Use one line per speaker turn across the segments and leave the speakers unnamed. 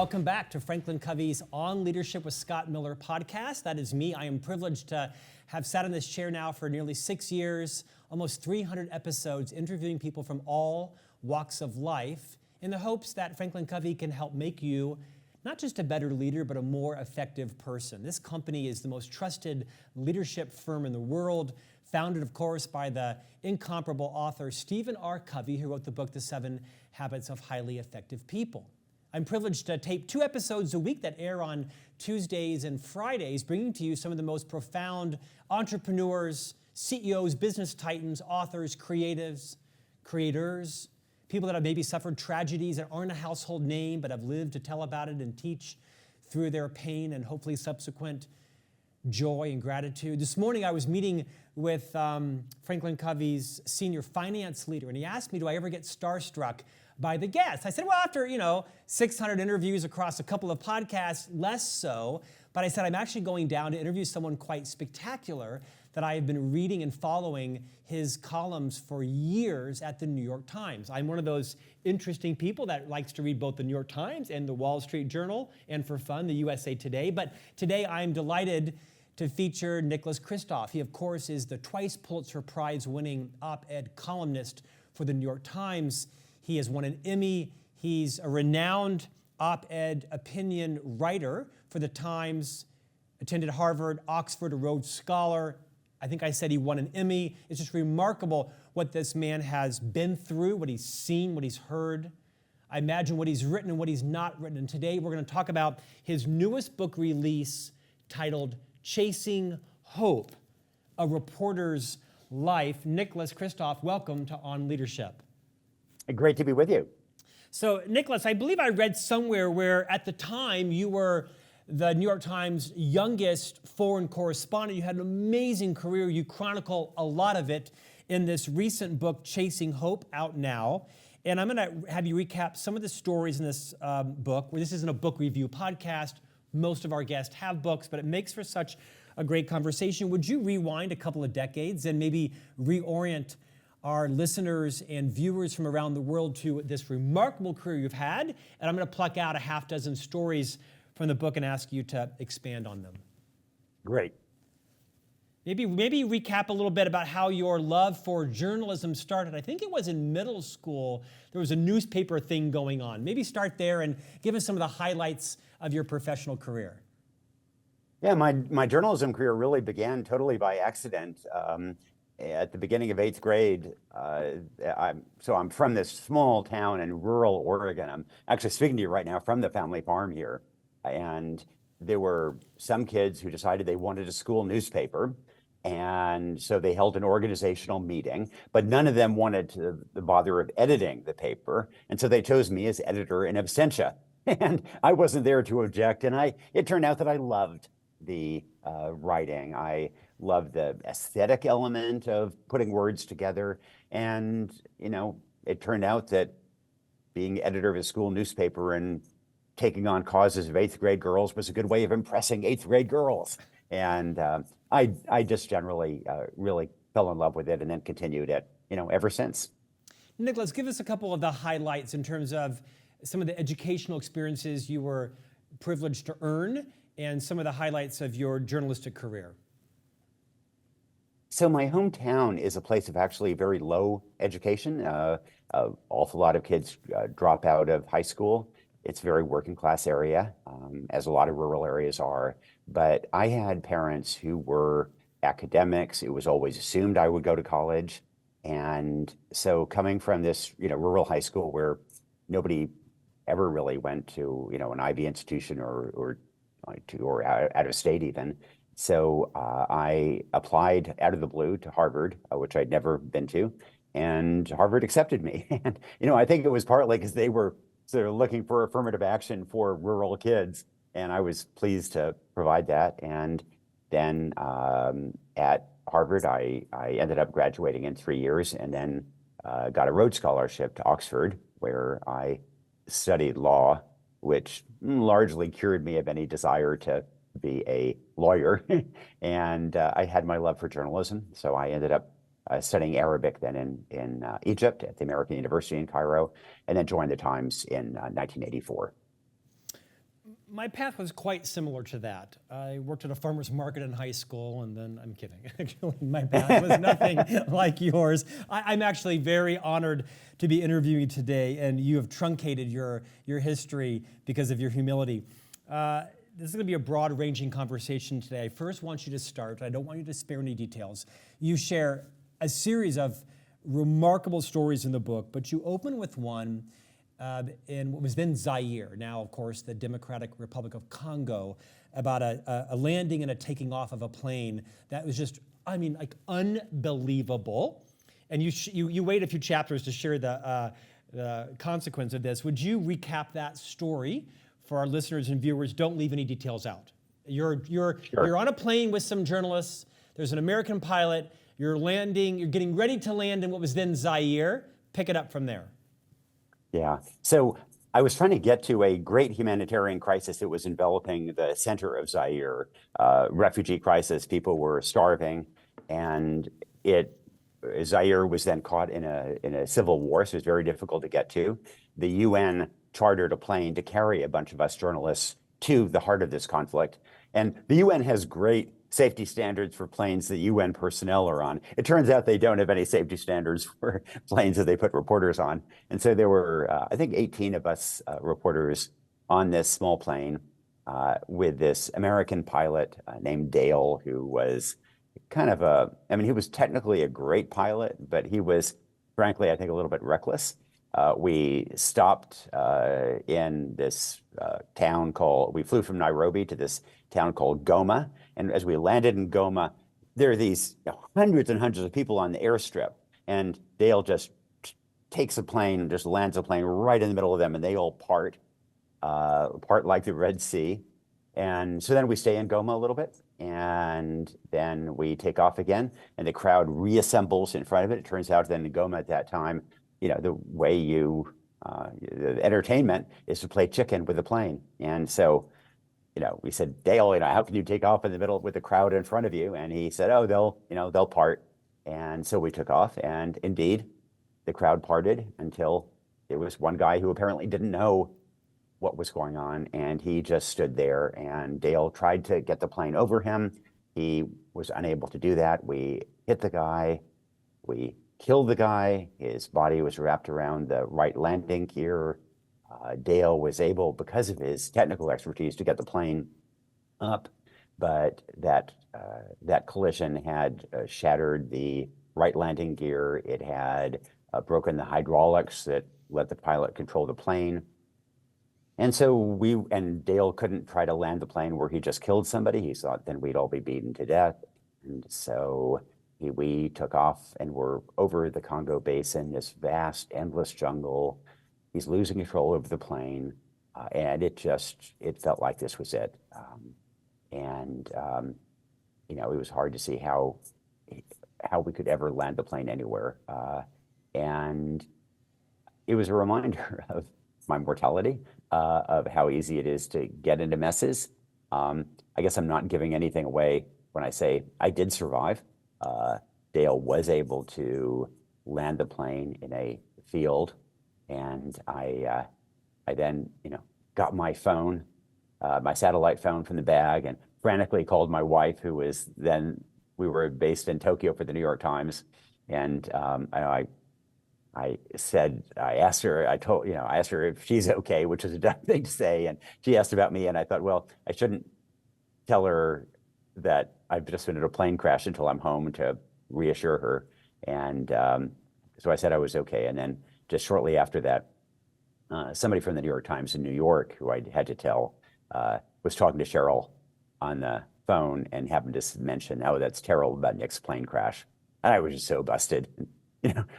welcome back to Franklin Covey's On Leadership with Scott Miller podcast. That is me. I am privileged to have sat in this chair now for nearly 6 years, almost 300 episodes, interviewing people from all walks of life in the hopes that Franklin Covey can help make you not just a better leader, but a more effective person. This company is the most trusted leadership firm in the world, founded, of course, by the incomparable author Stephen R. Covey, who wrote the book, The 7 Habits of Highly Effective People. I'm privileged to tape 2 episodes a week that air on Tuesdays and Fridays, bringing to you some of the most profound entrepreneurs, CEOs, business titans, authors, creatives, creators, people that have maybe suffered tragedies that aren't a household name, but have lived to tell about it and teach through their pain and hopefully subsequent joy and gratitude. This morning I was meeting with Franklin Covey's senior finance leader, and he asked me, do I ever get starstruck by the guests? I said, well, after 600 interviews across a couple of podcasts, less so. But I said, I'm actually going down to interview someone quite spectacular that I have been reading and following his columns for years at the New York Times. I'm one of those interesting people that likes to read both the New York Times and the Wall Street Journal, and for fun, the USA Today. But today I'm delighted to feature Nicholas Kristof. He, of course, is the twice Pulitzer Prize winning op-ed columnist for the New York Times. He has won an Emmy. He's a renowned op-ed opinion writer for the Times, attended Harvard, Oxford, a Rhodes Scholar. I think I said he won an Emmy. It's just remarkable what this man has been through, what he's seen, what he's heard. I imagine what he's written and what he's not written. And today we're going to talk about his newest book release titled Chasing Hope, A Reporter's Life. Nicholas Kristof, welcome to On Leadership.
Great to be with you.
So, Nicholas, I believe I read somewhere where at the time you were the New York Times' youngest foreign correspondent. You had an amazing career. You chronicle a lot of it in this recent book, Chasing Hope, out now. And I'm going to have you recap some of the stories in this book. This isn't a book review podcast. Most of our guests have books, but it makes for such a great conversation. Would you rewind a couple of decades and maybe reorient our listeners and viewers from around the world to this remarkable career you've had? And I'm going to pluck out a half dozen stories from the book and ask you to expand on them.
Great.
Maybe recap a little bit about how your love for journalism started. I think it was in middle school. There was a newspaper thing going on. Maybe start there and give us some of the highlights of your professional career.
Yeah, my journalism career really began totally by accident. At the beginning of 8th grade, I'm from this small town in rural Oregon. I'm actually speaking to you right now from the family farm here. And there were some kids who decided they wanted a school newspaper. And so they held an organizational meeting, but none of them wanted the bother of editing the paper. And so they chose me as editor in absentia. And I wasn't there to object. And it turned out that I loved the writing. I loved the aesthetic element of putting words together. And, it turned out that being editor of a school newspaper and taking on causes of 8th grade girls was a good way of impressing 8th grade girls. And I just generally really fell in love with it and then continued it, ever since.
Nicholas, give us a couple of the highlights in terms of some of the educational experiences you were privileged to earn and some of the highlights of your journalistic career.
So my hometown is a place of actually very low education. An awful lot of kids drop out of high school. It's a very working class area, as a lot of rural areas are. But I had parents who were academics. It was always assumed I would go to college. And so coming from this, rural high school where nobody ever really went to, an Ivy institution or out of state even. So I applied out of the blue to Harvard, which I'd never been to, and Harvard accepted me. And, I think it was partly because they were sort of looking for affirmative action for rural kids, and I was pleased to provide that. And then at Harvard, I ended up graduating in 3 years and then got a Rhodes Scholarship to Oxford, where I studied law, which largely cured me of any desire to be a lawyer. And I had my love for journalism, so I ended up studying Arabic then in Egypt at the American University in Cairo, and then joined the Times in 1984.
My path was quite similar to that. I worked at a farmer's market in high school, and then, I'm kidding. Actually, my path was nothing like yours. I'm actually very honored to be interviewing you today, and you have truncated your history because of your humility. This is going to be a broad-ranging conversation today. I first want you to start. I don't want you to spare any details. You share a series of remarkable stories in the book, but you open with one in what was then Zaire, now, of course, the Democratic Republic of Congo, about a landing and a taking off of a plane that was just, like unbelievable. And you wait a few chapters to share the consequence of this. Would you recap that story for our listeners and viewers? Don't leave any details out. You're on a plane with some journalists. There's an American pilot. You're getting ready to land in what was then Zaire. Pick it up from there.
Yeah. So I was trying to get to a great humanitarian crisis that was enveloping the center of Zaire, refugee crisis. People were starving, and Zaire was then caught in a civil war, so it was very difficult to get to. The UN chartered a plane to carry a bunch of us journalists to the heart of this conflict. And the UN has great safety standards for planes that UN personnel are on. It turns out they don't have any safety standards for planes that they put reporters on. And so there were, I think, 18 of us reporters on this small plane with this American pilot named Dale, who was kind of he was technically a great pilot, but he was, frankly, I think, a little bit reckless. We stopped in this town we flew from Nairobi to this town called Goma. And as we landed in Goma, there are these hundreds and hundreds of people on the airstrip. And Dale just takes a plane, just lands a plane right in the middle of them, and they all part like the Red Sea. And so then we stay in Goma a little bit, and then we take off again, and the crowd reassembles in front of it. It turns out then in Goma at that time, the way the entertainment is to play chicken with the plane. And so, we said, Dale, how can you take off in the middle with the crowd in front of you? And he said, oh, they'll part. And so we took off, and indeed, the crowd parted until there was one guy who apparently didn't know what was going on, and he just stood there, and Dale tried to get the plane over him. He was unable to do that. We hit the guy. We killed the guy. His body was wrapped around the right landing gear. Dale was able, because of his technical expertise, to get the plane up, but that collision had shattered the right landing gear. It had broken the hydraulics that let the pilot control the plane. And so Dale couldn't try to land the plane where he just killed somebody. He thought then we'd all be beaten to death. And so we took off, and we're over the Congo basin, this vast, endless jungle. He's losing control over the plane, and it felt like this was it. It was hard to see how we could ever land the plane anywhere. And it was a reminder of my mortality, of how easy it is to get into messes. I guess I'm not giving anything away when I say I did survive. Dale was able to land the plane in a field, and I then got my phone, my satellite phone from the bag, and frantically called my wife, who was then, we were based in Tokyo for the New York Times, and I asked her if she's okay, which is a dumb thing to say, and she asked about me, and I thought, well, I shouldn't tell her that I've just been in a plane crash until I'm home, to reassure her. And so I said I was okay. And then just shortly after that, somebody from the New York Times in New York, who I had to tell, was talking to Cheryl on the phone and happened to mention, oh, that's terrible about Nick's plane crash. And I was just so busted.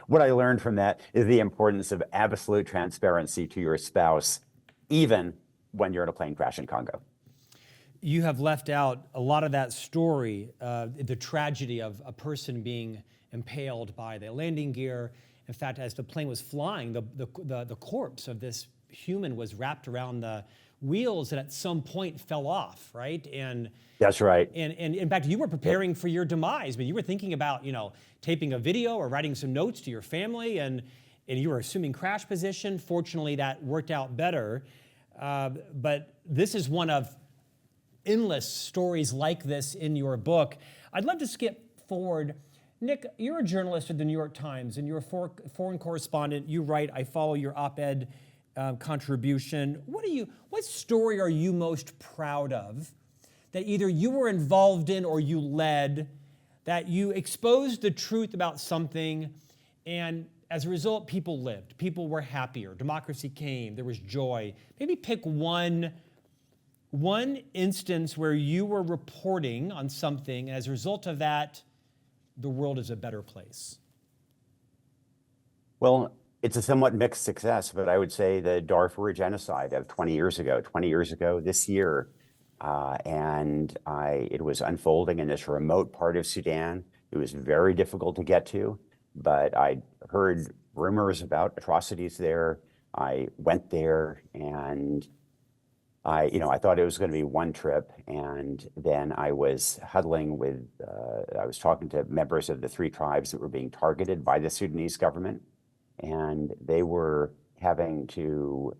What I learned from that is the importance of absolute transparency to your spouse, even when you're in a plane crash in Congo.
You have left out a lot of that story, the tragedy of a person being impaled by the landing gear. In fact, as the plane was flying, the corpse of this human was wrapped around the wheels and at some point fell off, right? And
that's right.
And in fact, you were preparing for your demise, but you were thinking about, taping a video or writing some notes to your family, and you were assuming crash position. Fortunately, that worked out better. But this is one of endless stories like this in your book. I'd love to skip forward. Nick, you're a journalist at the New York Times, and you're a foreign correspondent. You write, I follow your op-ed contribution. What story are you most proud of that either you were involved in or you led, that you exposed the truth about something, and as a result, people lived, people were happier, democracy came, there was joy? Maybe pick one instance where you were reporting on something, and as a result of that, the world is a better place.
Well, it's a somewhat mixed success, but I would say the Darfur genocide of 20 years ago this year, it was unfolding in this remote part of Sudan. It was very difficult to get to, but I heard rumors about atrocities there. I went there, and I thought it was going to be one trip, and then I was huddling with, I was talking to members of the 3 tribes that were being targeted by the Sudanese government, and they were having to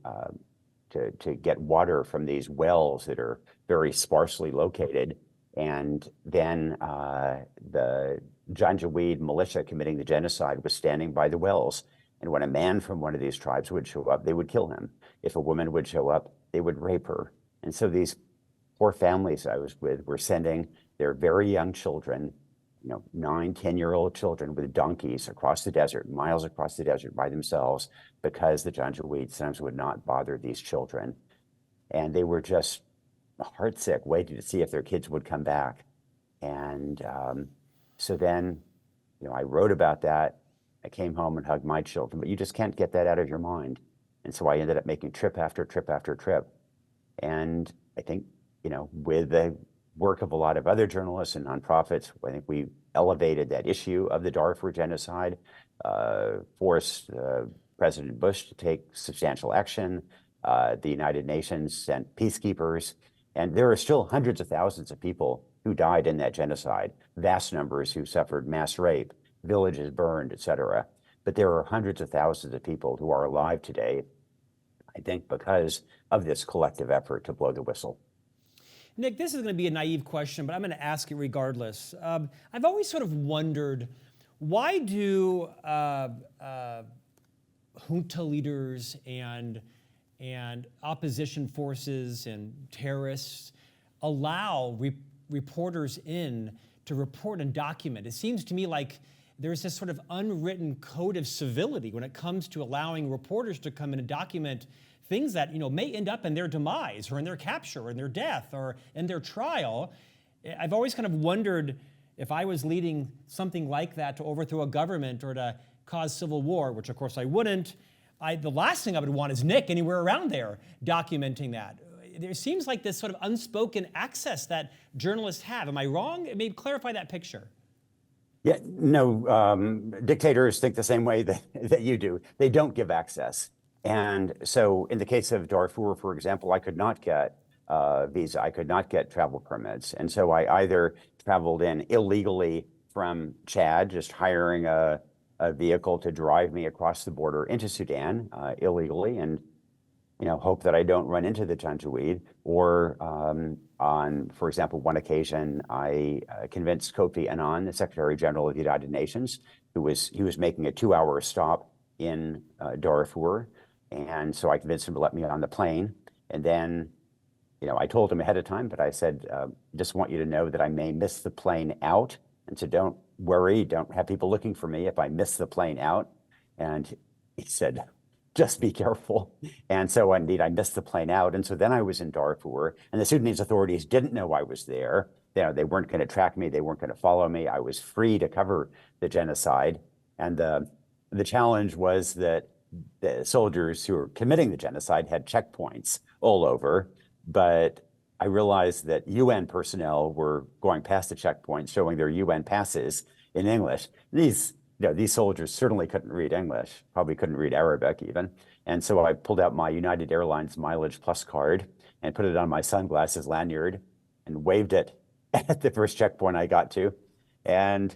get water from these wells that are very sparsely located. And then the Janjaweed militia committing the genocide was standing by the wells. And when a man from one of these tribes would show up, they would kill him. If a woman would show up, they would rape her. And so these poor families I was with were sending their very young children, 9, 10-year-old children with donkeys across the desert, miles across the desert by themselves, because the Janjaweed sometimes would not bother these children. And they were just heartsick, waiting to see if their kids would come back. And so then, I wrote about that. I came home and hugged my children, but you just can't get that out of your mind. And so I ended up making trip after trip after trip. And I think, with the work of a lot of other journalists and nonprofits, I think we elevated that issue of the Darfur genocide, forced President Bush to take substantial action. The United Nations sent peacekeepers, and there are still hundreds of thousands of people who died in that genocide, vast numbers who suffered mass rape, villages burned, etc. But there are hundreds of thousands of people who are alive today, I think, because of this collective effort to blow the whistle.
Nick, this is going to be a naive question, but I'm going to ask it regardless. I've always sort of wondered, why do junta leaders and opposition forces and terrorists allow reporters in to report and document? It seems to me like there's this sort of unwritten code of civility when it comes to allowing reporters to come in and document things that may end up in their demise or in their capture or in their death or in their trial. I've always kind of wondered, if I was leading something like that to overthrow a government or to cause civil war, which of course I wouldn't, the last thing I would want is Nick anywhere around there documenting that. There seems like this sort of unspoken access that journalists have. Am I wrong? Maybe clarify that picture.
Yeah, no, dictators think the same way that you do. They don't give access. And so in the case of Darfur, for example, I could not get a visa. I could not get travel permits. And so I either traveled in illegally from Chad, just hiring a vehicle to drive me across the border into Sudan illegally, and hope that I don't run into the Janjaweed. Or on, for example, one occasion, I convinced Kofi Annan, the Secretary General of the United Nations, he was making a 2-hour stop in Darfur. And so I convinced him to let me on the plane. And then, I told him ahead of time, but I said, just want you to know that I may miss the plane out. And so don't worry, don't have people looking for me if I miss the plane out. And he said, just be careful. And so indeed, I missed the plane out. And so then I was in Darfur, and the Sudanese authorities didn't know I was there. They weren't going to track me. They weren't going to follow me. I was free to cover the genocide. And the challenge was that the soldiers who were committing the genocide had checkpoints all over. But I realized that UN personnel were going past the checkpoints, showing their UN passes in English. These soldiers certainly couldn't read English, probably couldn't read Arabic even. And so I pulled out my United Airlines Mileage Plus card and put it on my sunglasses lanyard and waved it at the first checkpoint I got to. And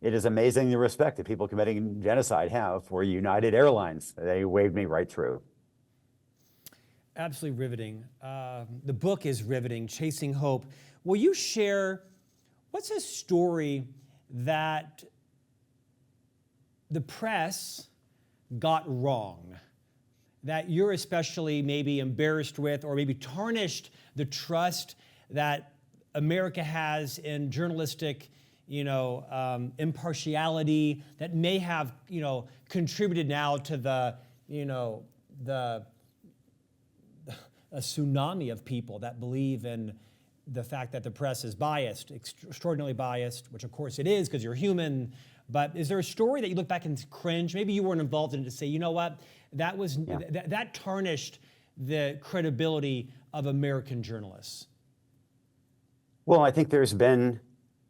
it is amazing the respect that people committing genocide have for United Airlines. They waved me right through.
Absolutely riveting. The book is riveting, Chasing Hope. Will you share, what's a story that the press got wrong, that you're especially maybe embarrassed with, or maybe tarnished the trust that America has in journalistic, impartiality, that may have, contributed now to the a tsunami of people that believe in the fact that the press is biased, extraordinarily biased, which of course it is because you're human. But is there a story that you look back and cringe? Maybe you weren't involved in it to say, you know what, that was that tarnished the credibility of American journalists.
Well, I think there's been,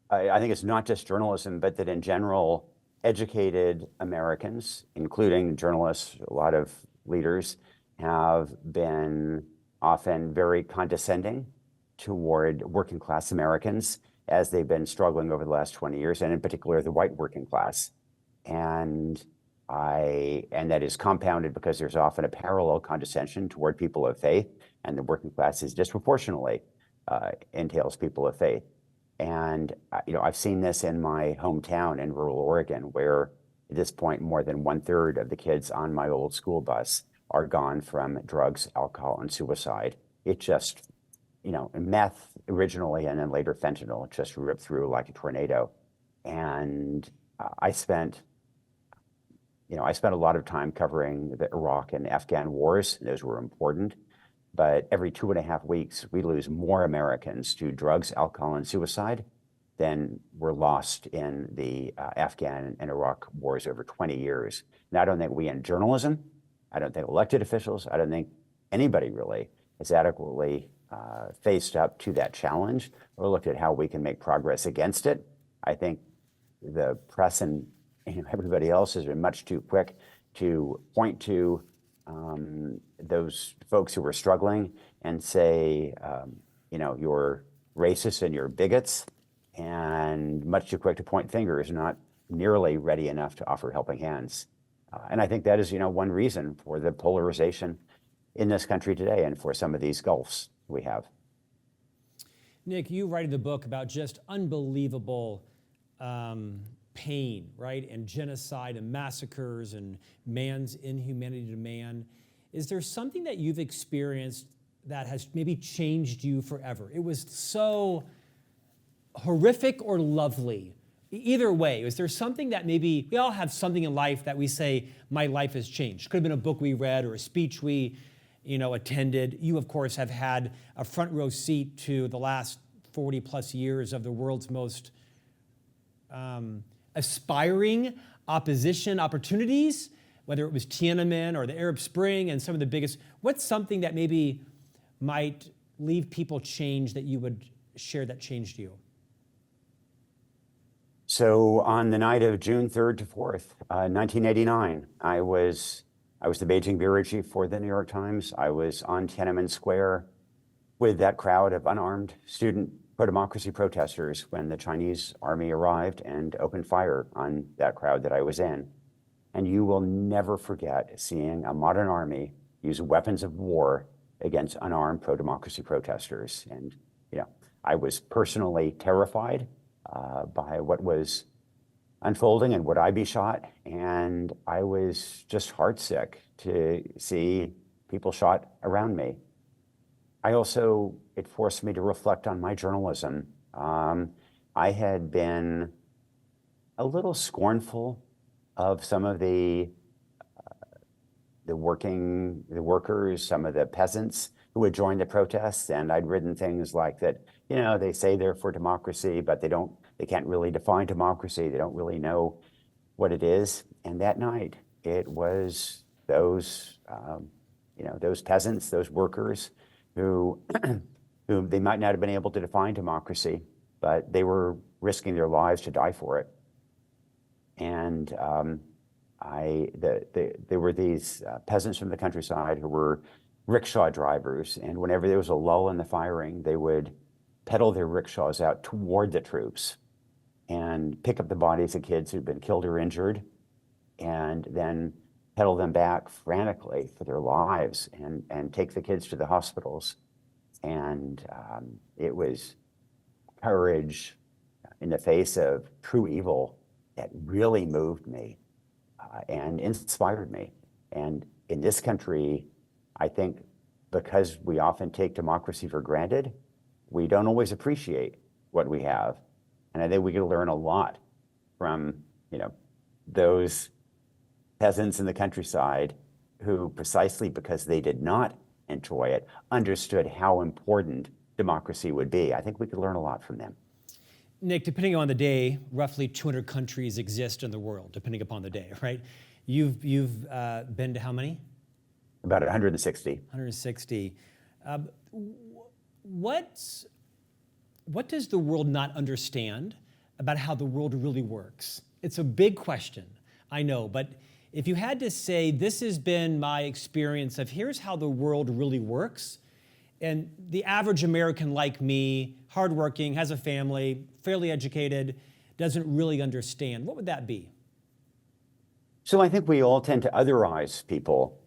I think it's not just journalism, but that in general, educated Americans, including journalists, a lot of leaders, have been often very condescending toward working class Americans as they've been struggling over the last 20 years, and in particular, the white working class. And that is compounded because there's often a parallel condescension toward people of faith, and the working class is disproportionately entails people of faith. And I've seen this in my hometown in rural Oregon, where at this point, more than 1/3 of the kids on my old school bus are gone from drugs, alcohol, and suicide. It just, meth originally, and then later fentanyl, just ripped through like a tornado. And I spent a lot of time covering the Iraq and Afghan wars. Those were important. But every 2.5 weeks, we lose more Americans to drugs, alcohol, and suicide than were lost in the Afghan and Iraq wars over 20 years. And I don't think we in journalism, I don't think elected officials, I don't think anybody really has adequately faced up to that challenge or looked at how we can make progress against it. I think the press and everybody else has been much too quick to point to those folks who were struggling and say, you're racist and you're bigots, and much too quick to point fingers, not nearly ready enough to offer helping hands. And I think that is, one reason for the polarization in this country today and for some of these gulfs we have.
Nick, you write in the book about just unbelievable pain, right? And genocide and massacres and man's inhumanity to man. Is there something that you've experienced that has maybe changed you forever? It was so horrific or lovely. Either way, is there something that maybe, we all have something in life that we say, my life has changed? Could have been a book we read or a speech we, attended. You, of course, have had a front row seat to the last 40 plus years of the world's most aspiring opposition opportunities, whether it was Tiananmen or the Arab Spring and some of the biggest. What's something that maybe might leave people changed that you would share that changed you?
So on the night of June 3rd to 4th, 1989, I was the Beijing bureau chief for the New York Times. I was on Tiananmen Square with that crowd of unarmed student pro-democracy protesters when the Chinese army arrived and opened fire on that crowd that I was in. And you will never forget seeing a modern army use weapons of war against unarmed pro-democracy protesters. And, I was personally terrified by what was unfolding and would I be shot? And I was just heartsick to see people shot around me. It forced me to reflect on my journalism. I had been a little scornful of some of the workers, some of the peasants who would join the protests, and I'd written things like that, they say they're for democracy, but they can't really define democracy. They don't really know what it is. And that night, it was those peasants, those workers who they might not have been able to define democracy, but they were risking their lives to die for it. And there were these peasants from the countryside who were rickshaw drivers, and whenever there was a lull in the firing, they would pedal their rickshaws out toward the troops and pick up the bodies of kids who'd been killed or injured, and then pedal them back frantically for their lives and take the kids to the hospitals. And it was courage in the face of true evil that really moved me and inspired me. And in this country, I think because we often take democracy for granted, we don't always appreciate what we have. And I think we can learn a lot from, those peasants in the countryside who, precisely because they did not enjoy it, understood how important democracy would be. I think we could learn a lot from them.
Nick, depending on the day, roughly 200 countries exist in the world, depending upon the day, right? You've been to how many?
About 160.
160. What does the world not understand about how the world really works? It's a big question, I know, but if you had to say, this has been my experience of here's how the world really works, and the average American like me, hardworking, has a family, fairly educated, doesn't really understand, what would that be?
So I think we all tend to otherize people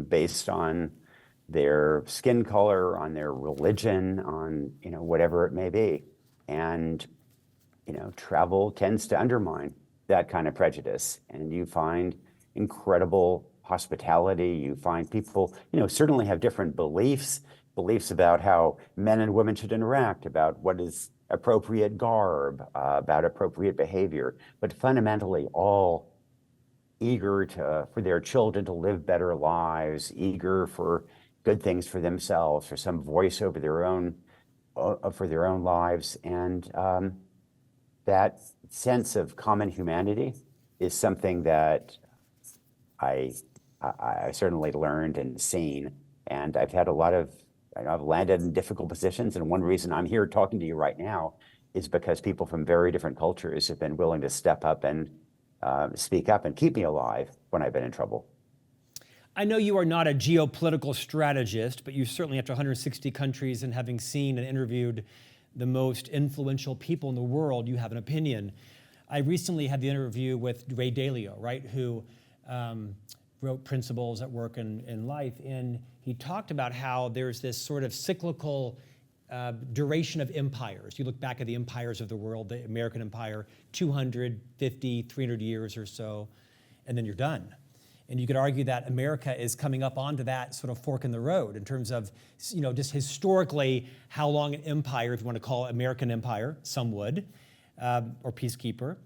based on their skin color, on their religion, on whatever it may be. And travel tends to undermine that kind of prejudice. And you find incredible hospitality. You find people, certainly have different beliefs about how men and women should interact, about what is appropriate garb, about appropriate behavior, but fundamentally all eager for their children to live better lives, eager for good things for themselves, for some voice over their own, for their own lives. And that sense of common humanity is something that I certainly learned and seen. And I've had I've landed in difficult positions. And one reason I'm here talking to you right now is because people from very different cultures have been willing to step up and speak up and keep me alive when I've been in trouble.
I know you are not a geopolitical strategist, but you certainly, after 160 countries and having seen and interviewed the most influential people in the world, you have an opinion. I recently had the interview with Ray Dalio, right, who wrote Principles at Work and Life, and he talked about how there's this sort of cyclical duration of empires. You look back at the empires of the world, the American empire, 250, 300 years or so, and then you're done. And you could argue that America is coming up onto that sort of fork in the road in terms of, just historically how long an empire, if you want to call it American empire, some would, or peacekeeper.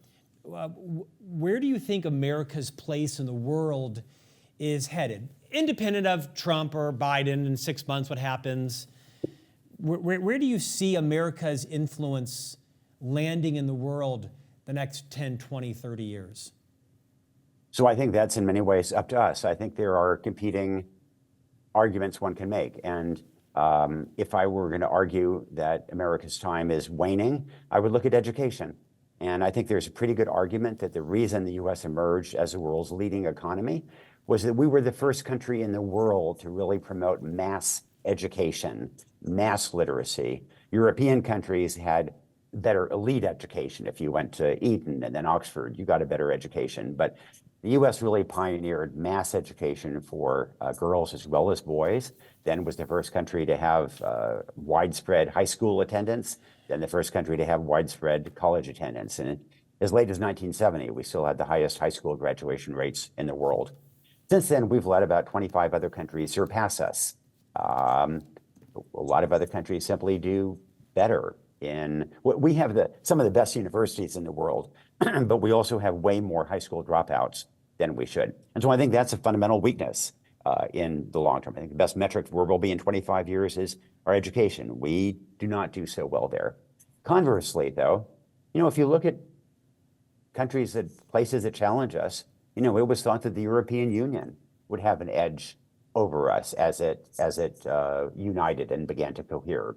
Where do you think America's place in the world is headed? Independent of Trump or Biden in 6 months, what happens? Where do you see America's influence landing in the world the next 10, 20, 30 years?
So I think that's in many ways up to us. I think there are competing arguments one can make. And if I were going to argue that America's time is waning, I would look at education. And I think there's a pretty good argument that the reason the US emerged as the world's leading economy was that we were the first country in the world to really promote mass education, mass literacy. European countries had better elite education. If you went to Eton and then Oxford, you got a better education. But the US really pioneered mass education for girls as well as boys, then was the first country to have widespread high school attendance, then the first country to have widespread college attendance. And as late as 1970, we still had the highest high school graduation rates in the world. Since then, we've let about 25 other countries surpass us. A lot of other countries simply do better. We have some of the best universities in the world, but we also have way more high school dropouts than we should. And so I think that's a fundamental weakness in the long term. I think the best metric where we'll be in 25 years is our education. We do not do so well there. Conversely, though, if you look at places that challenge us, it was thought that the European Union would have an edge over us as it united and began to cohere.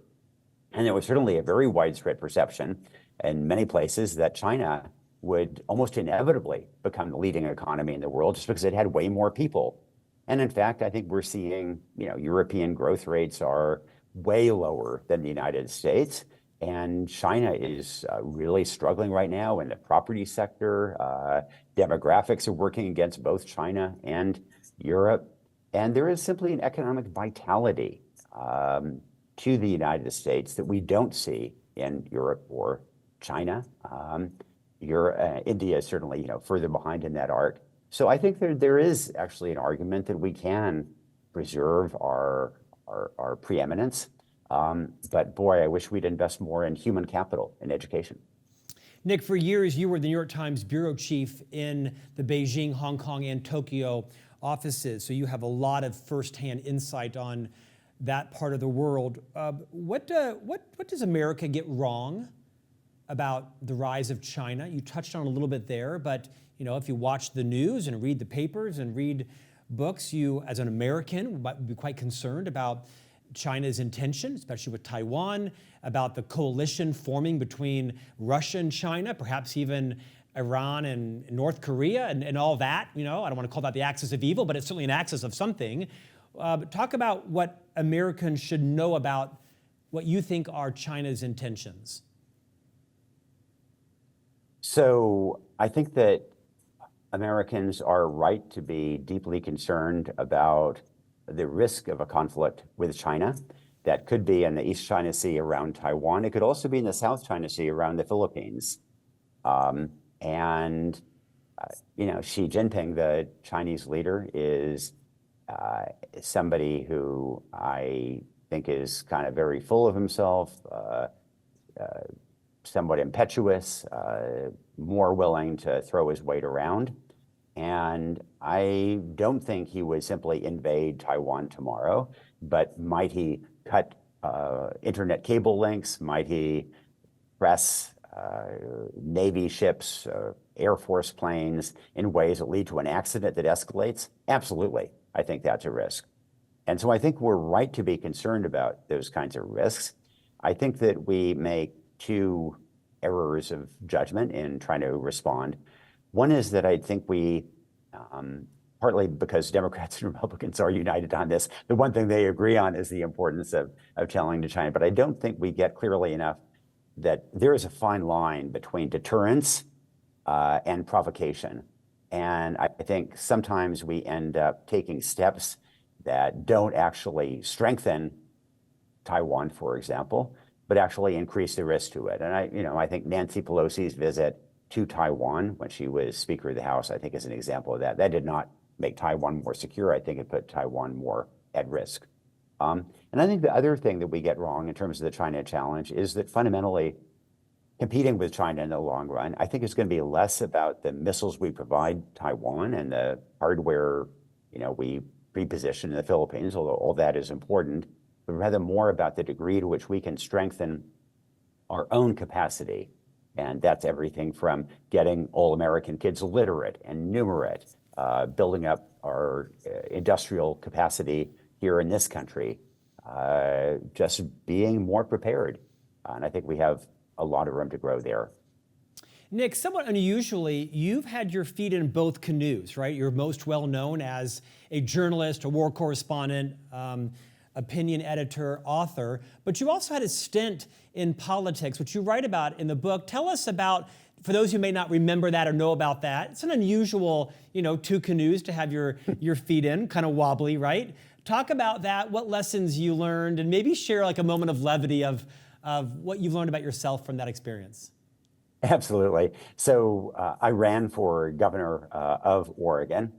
And there was certainly a very widespread perception in many places that China would almost inevitably become the leading economy in the world just because it had way more people. And in fact, I think we're seeing, European growth rates are way lower than the United States. And China is really struggling right now in the property sector. Demographics are working against both China and Europe. And there is simply an economic vitality to the United States that we don't see in Europe or China. India is certainly, further behind in that arc. So I think there is actually an argument that we can preserve our preeminence. But boy, I wish we'd invest more in human capital and education.
Nick, for years, you were the New York Times bureau chief in the Beijing, Hong Kong, and Tokyo offices. So you have a lot of firsthand insight on that part of the world. What does America get wrong about the rise of China? You touched on it a little bit there, but if you watch the news and read the papers and read books, you, as an American, would be quite concerned about China's intention, especially with Taiwan, about the coalition forming between Russia and China, perhaps even Iran and North Korea and all that. I don't want to call that the axis of evil, but it's certainly an axis of something. Talk about what Americans should know about what you think are China's intentions.
So I think that Americans are right to be deeply concerned about the risk of a conflict with China. That could be in the East China Sea around Taiwan. It could also be in the South China Sea around the Philippines. Xi Jinping, the Chinese leader, is somebody who I think is kind of very full of himself, somewhat impetuous, more willing to throw his weight around. And I don't think he would simply invade Taiwan tomorrow, but might he cut internet cable links? Might he press Navy ships, Air Force planes in ways that lead to an accident that escalates? Absolutely. I think that's a risk. And so I think we're right to be concerned about those kinds of risks. I think that we make two errors of judgment in trying to respond. One is that I think we, partly because Democrats and Republicans are united on this, the one thing they agree on is the importance of telling to China. But I don't think we get clearly enough that there is a fine line between deterrence and provocation. And I think sometimes we end up taking steps that don't actually strengthen Taiwan, for example, but actually increase the risk to it. And I think Nancy Pelosi's visit to Taiwan when she was Speaker of the House, I think is an example of that. That did not make Taiwan more secure. I think it put Taiwan more at risk. And I think the other thing that we get wrong in terms of the China challenge is that fundamentally competing with China in the long run, I think it's going to be less about the missiles we provide Taiwan and the hardware, we reposition in the Philippines, although all that is important, but rather more about the degree to which we can strengthen our own capacity. And that's everything from getting all American kids literate and numerate, building up our industrial capacity here in this country, just being more prepared. And I think we have a lot of room to grow there.
Nick, somewhat unusually, you've had your feet in both canoes, right? You're most well known as a journalist, a war correspondent, opinion editor, author, but you also had a stint in politics, which you write about in the book. Tell us about, for those who may not remember that or know about that, it's an unusual, two canoes to have your feet in, kind of wobbly, right? Talk about that, what lessons you learned, and maybe share like a moment of levity of what you've learned about yourself from that experience.
Absolutely. So I ran for governor of Oregon,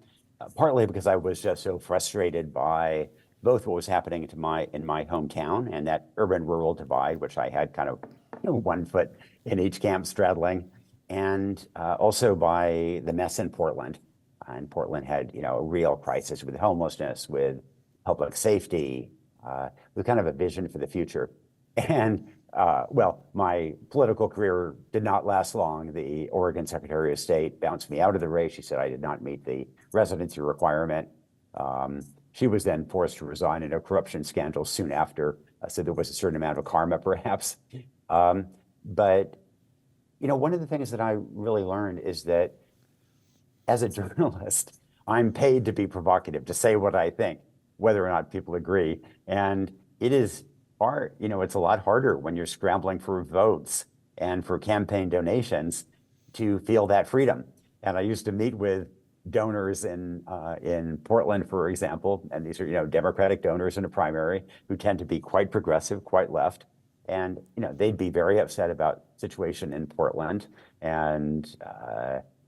partly because I was just so frustrated by both what was happening in my hometown and that urban-rural divide, which I had kind of 1 foot in each camp straddling, and also by the mess in Portland. And Portland had a real crisis with homelessness, with public safety, with kind of a vision for the future. And my political career did not last long. The Oregon Secretary of State bounced me out of the race. She said I did not meet the residency requirement. She was then forced to resign in a corruption scandal soon after. So there was a certain amount of karma, perhaps. But one of the things that I really learned is that as a journalist, I'm paid to be provocative, to say what I think, whether or not people agree. And it is hard. It's a lot harder when you're scrambling for votes and for campaign donations to feel that freedom. And I used to meet with donors in Portland, for example, and these are Democratic donors in a primary who tend to be quite progressive, quite left, and they'd be very upset about the situation in Portland, and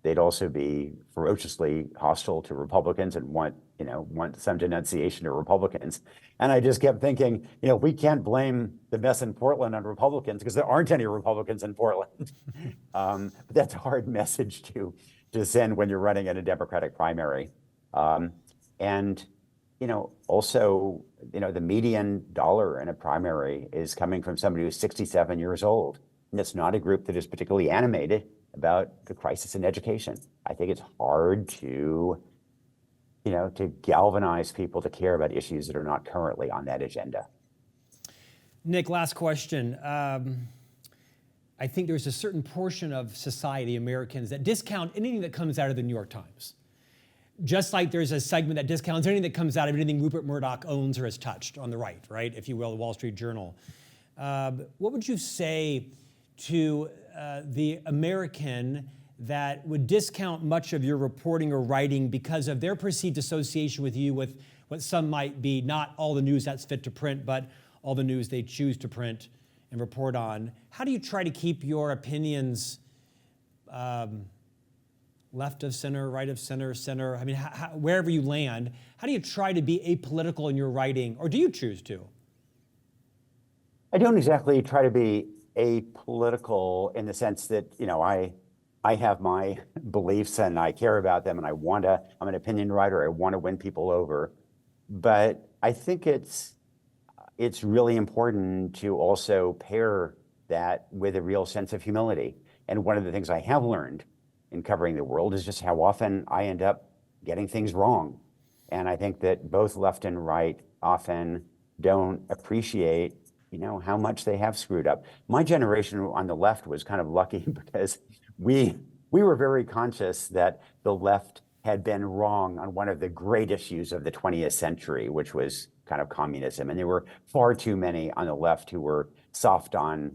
they'd also be ferociously hostile to Republicans and want some denunciation of Republicans. And I just kept thinking, we can't blame the mess in Portland on Republicans because there aren't any Republicans in Portland. But that's a hard message to send when you're running in a Democratic primary. And also, the median dollar in a primary is coming from somebody who's 67 years old. And it's not a group that is particularly animated about the crisis in education. I think it's hard to galvanize people to care about issues that are not currently on that agenda.
Nick, last question. I think there's a certain portion of society, Americans, that discount anything that comes out of the New York Times. Just like there's a segment that discounts anything that comes out of anything Rupert Murdoch owns or has touched on the right, if you will, the Wall Street Journal. What would you say to the American that would discount much of your reporting or writing because of their perceived association with you with what some might be not all the news that's fit to print, but all the news they choose to print and report on? How do you try to keep your opinions left of center, right of center, center? I mean, wherever you land, how do you try to be apolitical in your writing, or do you choose to?
I don't exactly try to be apolitical in the sense that, I have my beliefs and I care about them and I'm an opinion writer, I want to win people over. But I think it's really important to also pair that with a real sense of humility. And one of the things I have learned in covering the world is just how often I end up getting things wrong. And I think that both left and right often don't appreciate, how much they have screwed up. My generation on the left was kind of lucky because we were very conscious that the left had been wrong on one of the great issues of the 20th century, which was kind of communism. And there were far too many on the left who were soft on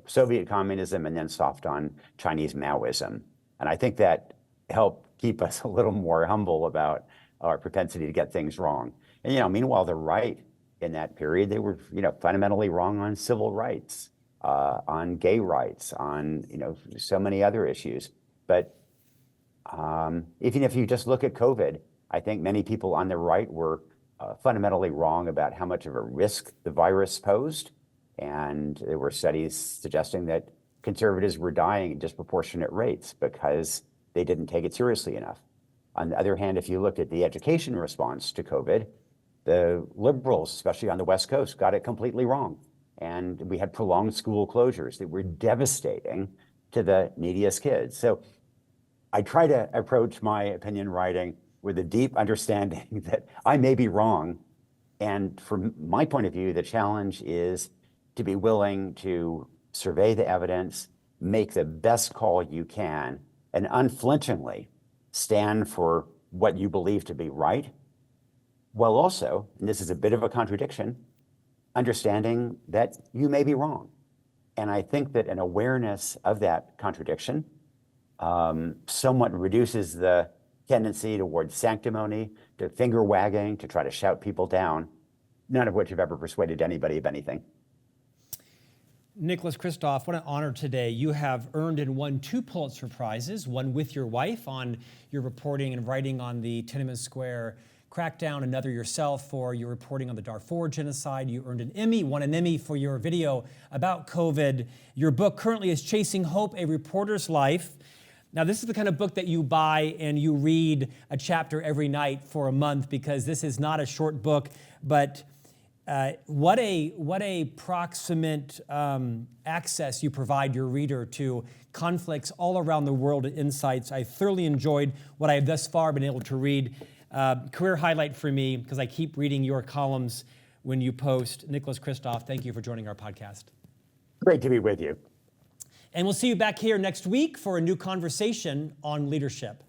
Soviet communism and then soft on Chinese Maoism. And I think that helped keep us a little more humble about our propensity to get things wrong. And, meanwhile, the right in that period, they were, fundamentally wrong on civil rights, on gay rights, on, so many other issues. But even if you just look at COVID, I think many people on the right were fundamentally wrong about how much of a risk the virus posed. And there were studies suggesting that conservatives were dying at disproportionate rates because they didn't take it seriously enough. On the other hand, if you looked at the education response to COVID, the liberals, especially on the West Coast, got it completely wrong. And we had prolonged school closures that were devastating to the neediest kids. So I try to approach my opinion writing with a deep understanding that I may be wrong. And from my point of view, the challenge is to be willing to survey the evidence, make the best call you can, and unflinchingly stand for what you believe to be right, while also, and this is a bit of a contradiction, understanding that you may be wrong. And I think that an awareness of that contradiction somewhat reduces the tendency towards sanctimony, to finger wagging, to try to shout people down, none of which have ever persuaded anybody of anything.
Nicholas Kristof, what an honor today. You have earned and won 2 Pulitzer Prizes, one with your wife on your reporting and writing on the Tiananmen Square crackdown, another yourself for your reporting on the Darfur genocide. You earned an Emmy, won an Emmy for your video about COVID. Your book currently is Chasing Hope, A Reporter's Life. Now, this is the kind of book that you buy and you read a chapter every night for a month, because this is not a short book, but what a proximate access you provide your reader to conflicts all around the world and insights. I thoroughly enjoyed what I have thus far been able to read. Career highlight for me, because I keep reading your columns when you post. Nicholas Kristof, thank you for joining our podcast.
Great to be with you.
And we'll see you back here next week for a new conversation on leadership.